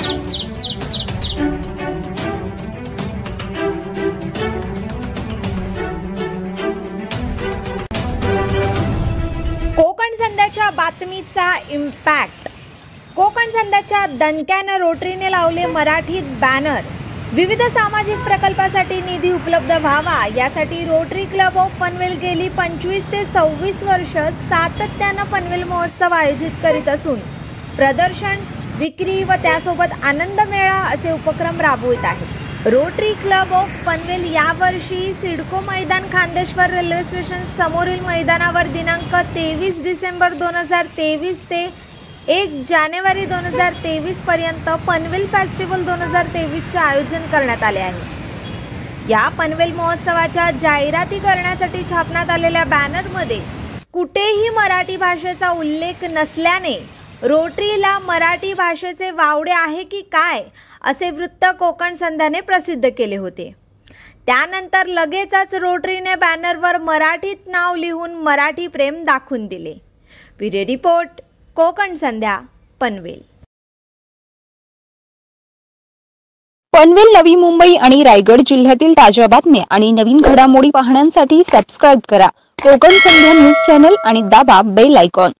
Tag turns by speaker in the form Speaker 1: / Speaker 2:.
Speaker 1: कोकण संध्याच्या बातमीचा इम्पॅक्ट। कोकण संध्याच्या दणक्यानं रोटरीने लावले मराठीत बॅनर। विविध सामाजिक प्रकल्पासाठी निधी उपलब्ध व्हावा यासाठी रोटरी क्लब ऑफ पनवेल गेली 25 ते 26 वर्ष सातत्यानं पनवेल महोत्सव आयोजित करीत असून प्रदर्शन, विक्री व त्यासोबत आनंद मेळा असे उपक्रम राबवित आहे। रोटरी क्लब ऑफ पनवेल यावर्षी सिडको मैदान खांदेश्वर रेल्वे स्टेशन समोरील मैदानावर दिनांक 23 डिसेंबर 2023 ते 1 जानेवारी 2023 पर्यंत पनवेल फेस्टिवल 2023 चे आयोजन करण्यात आले आहे। या पनवेल महोत्सवाच्या जाहिराती करण्यासाठी छापण्यात आलेल्या बॅनरमध्ये कुठेही मराठी भाषेचा उल्लेख नसल्याने रोटरीला मराठी भाषेचे वावडे आहे की काय असे वृत्त कोकण संध्याने प्रसिद्ध केले होते। त्यानंतर लगेचच रोटरीने बॅनरवर मराठीत नाव लिहून मराठी प्रेम दाखवून दिले। ब्युरो रिपोर्ट, कोकण संध्या, पनवेल।
Speaker 2: पनवेल, नवी मुंबई आणि रायगड जिल्ह्यातील ताज्या बातम्या आणि नवीन घडामोडी पाहण्यासाठी सबस्क्राइब करा कोकण संध्या न्यूज चॅनल आणि दाबा बेल आयकॉन।